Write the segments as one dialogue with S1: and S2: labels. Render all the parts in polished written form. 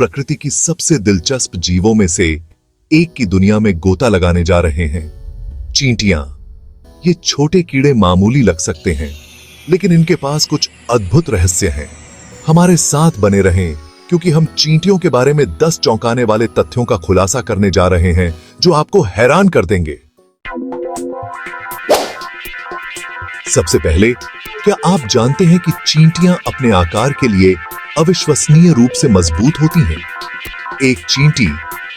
S1: प्रकृति की सबसे दिलचस्प जीवों में से एक की दुनिया में गोता लगाने जा रहे हैं। चींटियां। ये छोटे कीड़े मामूली लग सकते हैं, लेकिन इनके पास कुछ अद्भुत रहस्य हैं। हमारे साथ बने रहें, क्योंकि हम चींटियों के बारे में 10 चौंकाने वाले तथ्यों का खुलासा करने जा रहे हैं जो आपको हैरान कर देंगे। सबसे पहले, क्या आप जानते हैं कि चींटियां अपने आकार के लिए अविश्वसनीय रूप से मजबूत होती हैं? एक चींटी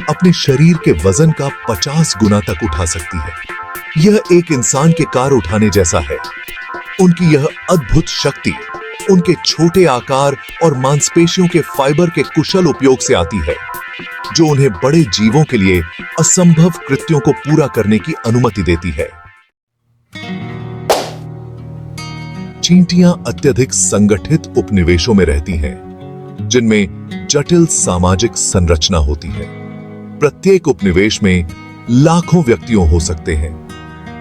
S1: अपने शरीर के वजन का 50 गुना तक उठा सकती है। यह एक इंसान के कार उठाने जैसा है। उनकी यह अद्भुत शक्ति उनके छोटे आकार और मांसपेशियों के फाइबर के कुशल उपयोग से आती है, जो उन्हें बड़े जीवों के लिए असंभव कृत्यों को पूरा करने की अनुमति देती है। चींटियां अत्यधिक संगठित उपनिवेशों में रहती हैं, जिनमें जटिल सामाजिक संरचना होती है। प्रत्येक उपनिवेश में लाखों व्यक्तियों हो सकते हैं,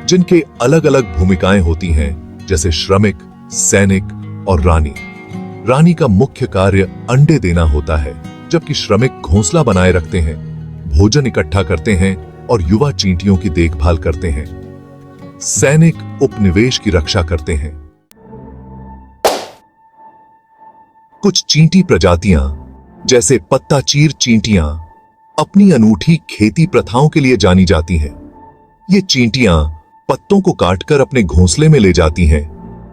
S1: जिनके अलग अलग भूमिकाएं होती हैं, जैसे श्रमिक, सैनिक और रानी। रानी का मुख्य कार्य अंडे देना होता है, जबकि श्रमिक घोंसला बनाए रखते हैं, भोजन इकट्ठा करते हैं और युवा चींटियों की देखभाल करते हैं। सैनिक उपनिवेश की रक्षा करते हैं। कुछ चींटी प्रजातियां, जैसे पत्ताचीर चींटियां, अपनी अनूठी खेती प्रथाओं के लिए जानी जाती हैं। ये चींटियां पत्तों को काटकर अपने घोंसले में ले जाती हैं,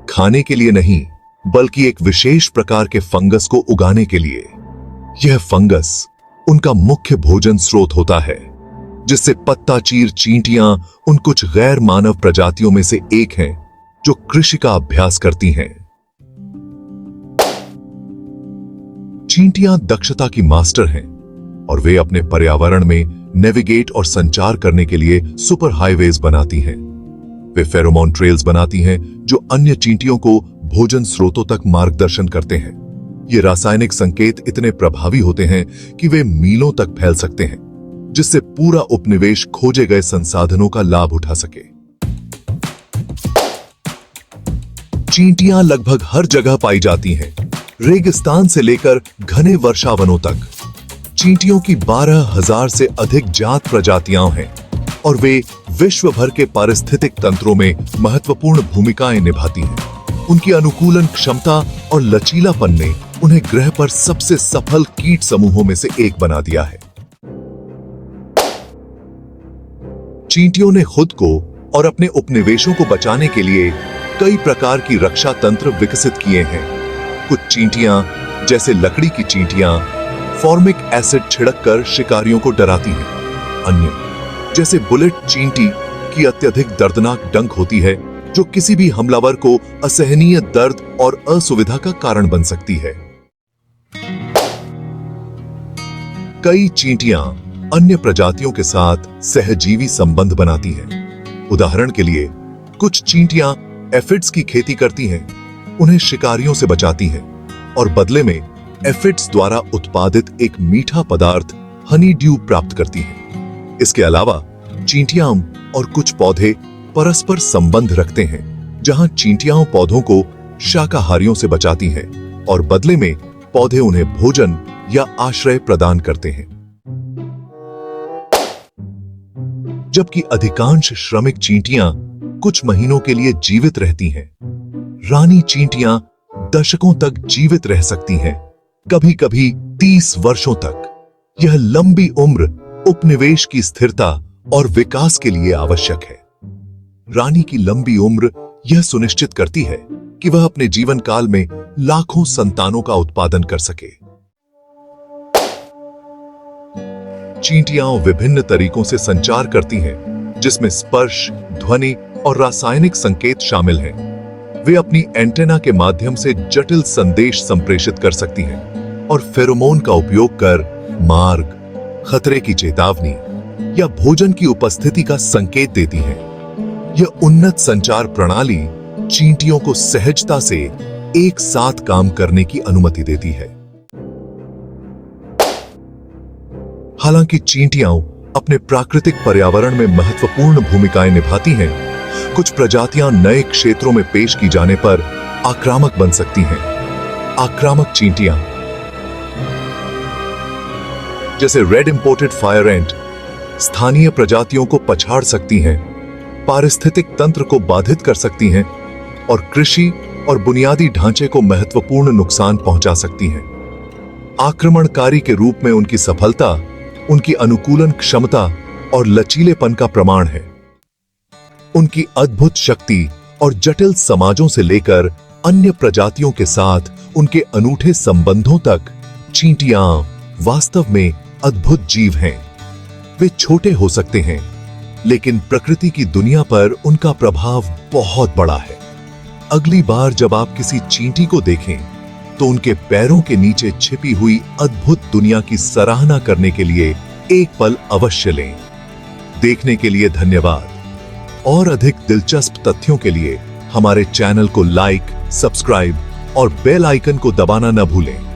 S1: खाने के लिए नहीं, बल्कि एक विशेष प्रकार के फंगस को उगाने के लिए। यह फंगस उनका मुख्य भोजन स्रोत होता है, जिससे पत्ताचीर चींटियां उन कुछ गैर मानव प्रजातियों में से एक हैं जो कृषि का अभ्यास करती हैं। चींटियां दक्षता की मास्टर हैं और वे अपने पर्यावरण में नेविगेट और संचार करने के लिए सुपर हाईवेज बनाती हैं। वे फेरोमोन ट्रेल्स बनाती हैं जो अन्य चींटियों को भोजन स्रोतों तक मार्गदर्शन करते हैं। ये रासायनिक संकेत इतने प्रभावी होते हैं कि वे मीलों तक फैल सकते हैं, जिससे पूरा उपनिवेश खोजे गए संसाधनों का लाभ उठा सके। चींटियां लगभग हर जगह पाई जाती हैं, रेगिस्तान से लेकर घने वर्षावनों तक। चींटियों की 12,000 से अधिक जात प्रजातियां हैं और वे विश्व भर के पारिस्थितिक तंत्रों में महत्वपूर्ण भूमिकाएं निभाती हैं। उनकी अनुकूलन क्षमता और लचीलापन ने उन्हें ग्रह पर सबसे सफल कीट समूहों में से एक बना दिया है। चींटियों ने खुद को और अपने उपनिवेशों को बचाने के लिए कई प्रकार की रक्षा तंत्र विकसित किए हैं। कुछ चींटियां, जैसे लकड़ी की चींटियां, फॉर्मिक एसिड छिड़ककर शिकारियों को डराती हैं। अन्य, जैसे बुलेट चींटी की अत्यधिक दर्दनाक डंक होती है, जो किसी भी हमलावर को असहनीय दर्द और असुविधा का कारण बन सकती है। कई चींटियां अन्य प्रजातियों के साथ सहजीवी संबंध बनाती हैं। उदाहरण के लिए, कुछ चींटियां एफिड्स की खेती करती हैं, उन्हें शिकारियों से बचाती हैं और बदले में एफिड्स द्वारा उत्पादित एक मीठा पदार्थ हनी ड्यू प्राप्त करती हैं। इसके अलावा चींटियां और कुछ पौधे परस्पर संबंध रखते हैं, जहां चींटियां पौधों को शाकाहारियों से बचाती हैं और बदले में पौधे उन्हें भोजन या आश्रय प्रदान करते हैं। जबकि अधिकांश श्रमिक चींटियां कुछ महीनों के लिए जीवित रहती हैं, रानी चींटियां दशकों तक जीवित रह सकती हैं, कभी कभी 30 वर्षों तक। यह लंबी उम्र उपनिवेश की स्थिरता और विकास के लिए आवश्यक है। रानी की लंबी उम्र यह सुनिश्चित करती है कि वह अपने जीवन काल में लाखों संतानों का उत्पादन कर सके। चींटियां विभिन्न तरीकों से संचार करती हैं, जिसमें स्पर्श, ध्वनि और रासायनिक संकेत शामिल हैं। वे अपनी एंटेना के माध्यम से जटिल संदेश संप्रेषित कर सकती हैं और फेरोमोन का उपयोग कर मार्ग, खतरे की चेतावनी या भोजन की उपस्थिति का संकेत देती हैं। यह उन्नत संचार प्रणाली चींटियों को सहजता से एक साथ काम करने की अनुमति देती है। हालांकि चींटियां अपने प्राकृतिक पर्यावरण में महत्वपूर्ण भूमिकाएं निभाती हैं, कुछ प्रजातियां नए क्षेत्रों में पेश की जाने पर आक्रामक बन सकती हैं। आक्रामक चींटियां। जैसे रेड इंपोर्टेड फायर एंट स्थानीय प्रजातियों को पछाड़ सकती हैं, पारिस्थितिक तंत्र को बाधित कर सकती हैं और कृषि और बुनियादी ढांचे को महत्वपूर्ण नुकसान पहुंचा सकती हैं। आक्रमणकारी के रूप में उनकी सफलता उनकी अनुकूलन क्षमता और लचीलेपन का प्रमाण है। उनकी अद्भुत शक्ति और जटिल समाजों से लेकर अन्य प्रजातियों के साथ उनके अनूठे संबंधों तक चींटियां वास्तव में अद्भुत जीव हैं। वे छोटे हो सकते हैं, लेकिन प्रकृति की दुनिया पर उनका प्रभाव बहुत बड़ा है। अगली बार जब आप किसी चींटी को देखें, तो उनके पैरों के नीचे छिपी हुई अद्भुत दुनिया की सराहना करने के लिए एक पल अवश्य लें। देखने के लिए धन्यवाद। और अधिक दिलचस्प तथ्यों के लिए हमारे चैनल को लाइक, सब्सक्राइब और बेल आइकन को दबाना न भूलें।